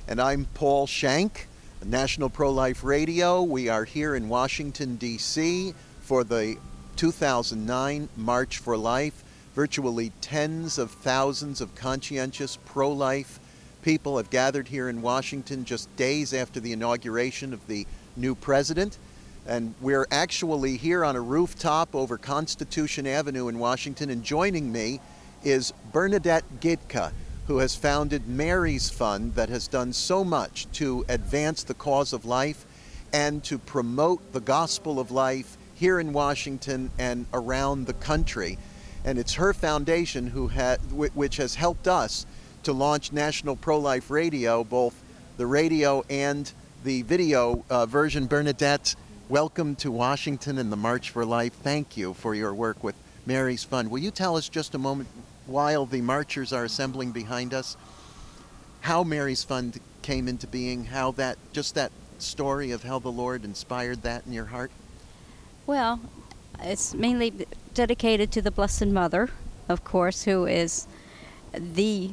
And I'm Paul Schenck, National Pro-Life Radio. We are here in Washington, D.C. for the 2009 March for Life. Virtually tens of thousands of conscientious pro-life people have gathered here in Washington just days after the inauguration of the new president. And we're actually here on a rooftop over Constitution Avenue in Washington, and joining me is Burnadette Gietka, who has founded Mary's Fund that has done so much to advance the cause of life and to promote the gospel of life here in Washington and around the country. And it's her foundation which has helped us to launch National Pro-Life Radio, both the radio and the video version. Burnadette, welcome to Washington and the March for Life. Thank you for your work with Mary's Fund. Will you tell us just a moment, while the marchers are assembling behind us, how Mary's Fund came into being, how that story of how the Lord inspired that in your heart? Well, it's mainly dedicated to the Blessed Mother, of course, who is the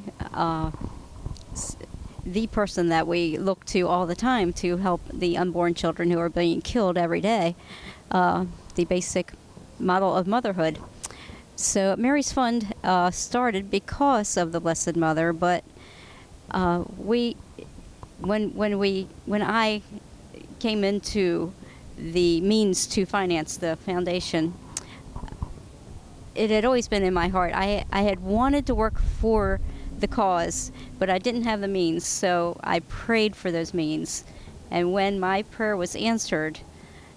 person that we look to all the time to help the unborn children who are being killed every day, the basic model of motherhood. So Mary's Fund started because of the Blessed Mother, but when I came into the means to finance the foundation, it had always been in my heart. I had wanted to work for the cause, but I didn't have the means, so I prayed for those means. And when my prayer was answered,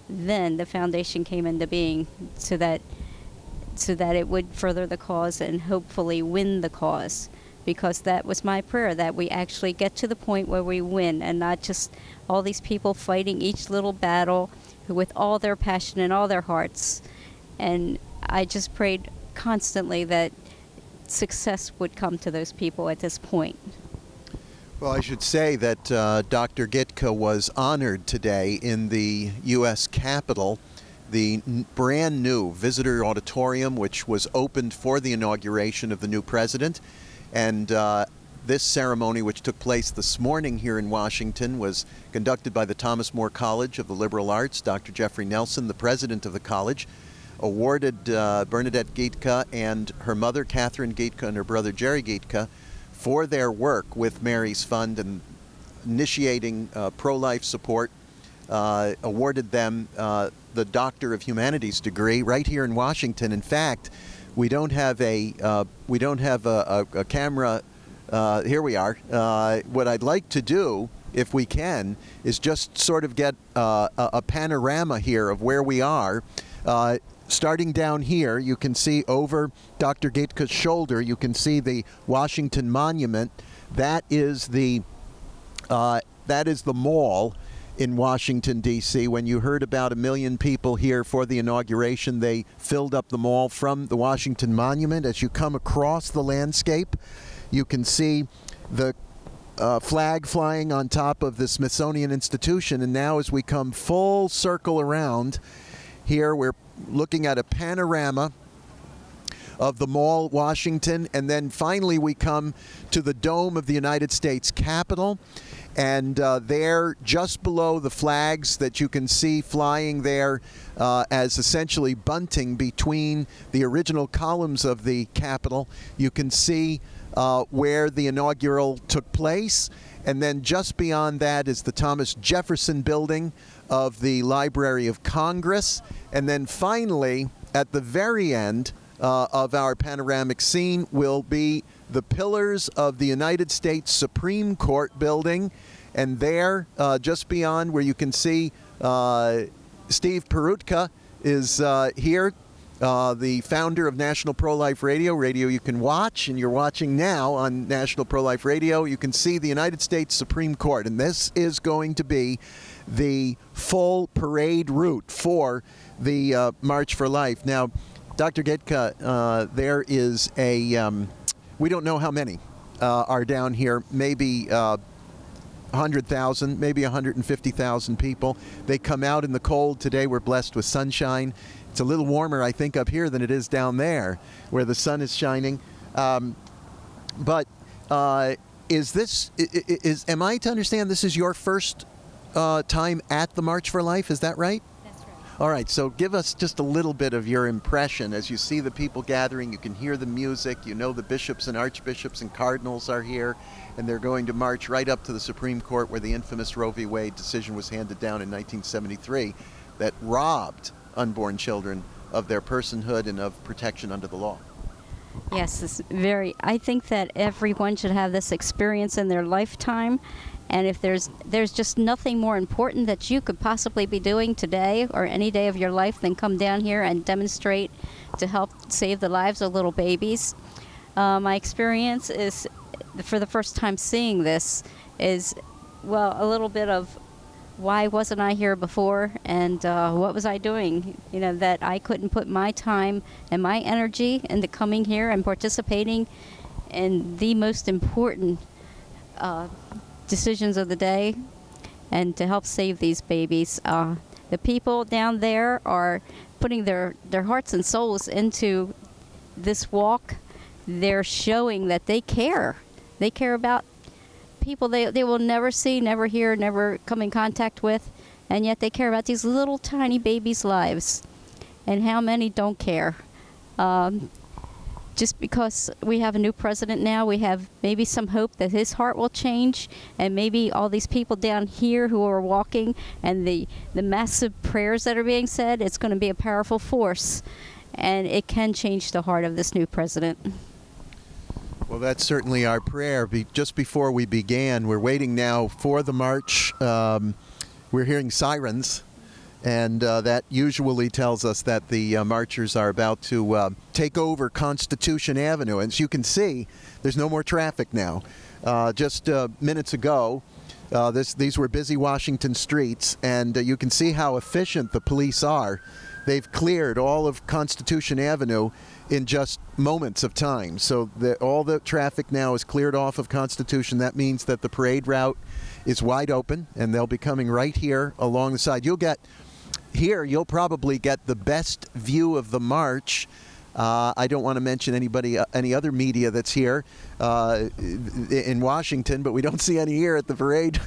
then the foundation came into being so that it would further the cause and hopefully win the cause, because that was my prayer, that we actually get to the point where we win and not just all these people fighting each little battle with all their passion and all their hearts. And I just prayed constantly that success would come to those people at this point. Well, I should say that Dr. Gietka was honored today in the U.S. Capitol. The brand new visitor auditorium, which was opened for the inauguration of the new president. And this ceremony, which took place this morning here in Washington, was conducted by the Thomas More College of the Liberal Arts. Dr. Jeffrey Nelson, the president of the college, awarded Burnadette Gietka and her mother, Catherine Gietka, and her brother, Jerry Gietka, for their work with Mary's Fund and initiating pro-life support. Awarded them the Doctor of Humanities degree right here in Washington. In fact, we don't have a camera. Here we are. What I'd like to do, if we can, is just sort of get a panorama here of where we are. Starting down here, you can see over Dr. Gietka's shoulder, you can see the Washington Monument. That is the mall in Washington, D.C. When you heard about 1 million people here for the inauguration, they filled up the mall from the Washington Monument. As you come across the landscape, you can see the flag flying on top of the Smithsonian Institution. And now as we come full circle around here, we're looking at a panorama of the Mall, Washington, and then finally we come to the Dome of the United States Capitol. And there, just below the flags that you can see flying there as essentially bunting between the original columns of the Capitol, you can see where the inaugural took place. And then just beyond that is the Thomas Jefferson Building of the Library of Congress. And then finally, at the very end of our panoramic scene will be the pillars of the United States Supreme Court building. And there, just beyond, where you can see Steve Perutka is here, the founder of National Pro-Life Radio, radio you can watch, and you're watching now on National Pro-Life Radio. You can see the United States Supreme Court, and this is going to be the full parade route for the March for Life. Now, Dr. Gietka, there is a, we don't know how many are down here, maybe 100,000, maybe 150,000 people. They come out in the cold. Today we're blessed with sunshine. It's a little warmer, I think, up here than it is down there where the sun is shining. But Is this, am I to understand this is your first time at the March for Life? Is that right? That's right. All right, so give us just a little bit of your impression as you see the people gathering. You can hear the music. You know the bishops and archbishops and cardinals are here, and they're going to march right up to the Supreme Court where the infamous Roe v. Wade decision was handed down in 1973 that robbed unborn children of their personhood and of protection under the law. Yes, it's I think that everyone should have this experience in their lifetime. And if there's just nothing more important that you could possibly be doing today or any day of your life than come down here and demonstrate to help save the lives of little babies. My experience is, for the first time seeing this, is, well, a little bit of why wasn't I here before, and what was I doing, that I couldn't put my time and my energy into coming here and participating in the most important decisions of the day and to help save these babies. The people down there are putting their hearts and souls into this walk. They're showing that they care. They care about people they will never see, never hear, never come in contact with, and yet they care about these little tiny babies' lives. And how many don't care? Just because we have a new president now, we have maybe some hope that his heart will change, and maybe all these people down here who are walking and the massive prayers that are being said, it's going to be a powerful force, and it can change the heart of this new president. Well, that's certainly our prayer. Just before we began, we're waiting now for the march. We're hearing sirens, and that usually tells us that the marchers are about to take over Constitution Avenue. And as you can see, there's no more traffic now. Just minutes ago, these were busy Washington streets, and you can see how efficient the police are. They've cleared all of Constitution Avenue in just moments of time. So all the traffic now is cleared off of Constitution. That means that the parade route is wide open, and they'll be coming right here along the side. You'll probably get the best view of the march. I don't want to mention any other media that's here in Washington, but we don't see any here at the parade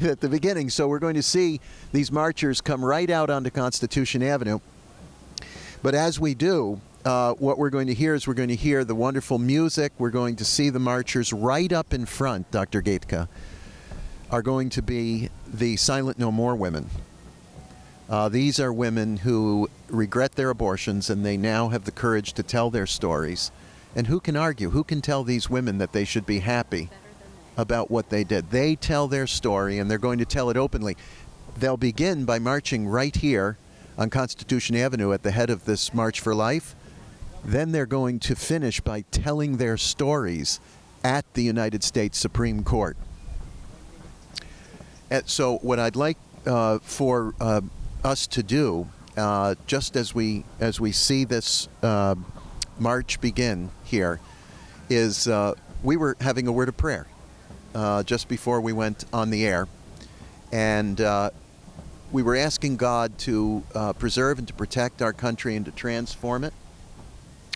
at the beginning. So we're going to see these marchers come right out onto Constitution Avenue. But as we do, what we're going to hear is we're going to hear the wonderful music. We're going to see the marchers right up in front, Dr. Gietka, are going to be the Silent No More women. These are women who regret their abortions, and they now have the courage to tell their stories. And who can argue? Who can tell these women that they should be happy about what they did? They tell their story, and they're going to tell it openly. They'll begin by marching right here on Constitution Avenue at the head of this March for Life. Then they're going to finish by telling their stories at the United States Supreme Court. And so what I'd like for us to do, just as we see this march begin here, is we were having a word of prayer just before we went on the air, and we were asking God to preserve and to protect our country and to transform it.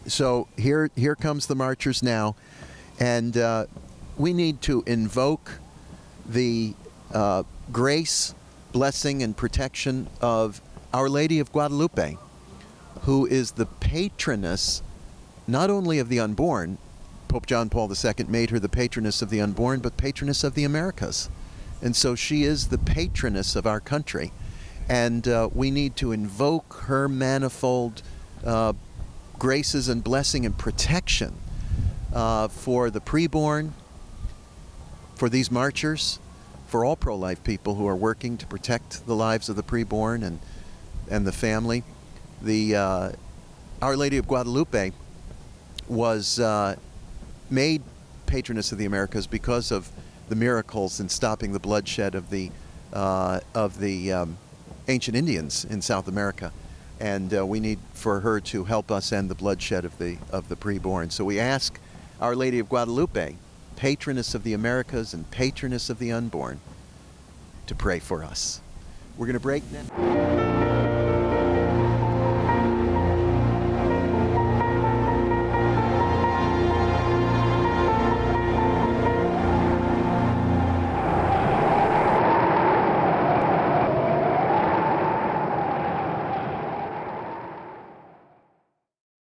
So here comes the marchers now, and we need to invoke the grace, blessing, and protection of Our Lady of Guadalupe, who is the patroness not only of the unborn. Pope John Paul II made her the patroness of the unborn, but patroness of the Americas. And so she is the patroness of our country. And we need to invoke her manifold graces and blessing and protection for the preborn, for these marchers, for all pro-life people who are working to protect the lives of the preborn and the family. Our Lady of Guadalupe was made patroness of the Americas because of the miracles in stopping the bloodshed of the ancient Indians in South America, and we need for her to help us end the bloodshed of the preborn. So we ask Our Lady of Guadalupe, patroness of the Americas and patroness of the unborn, to pray for us. We're going to break now.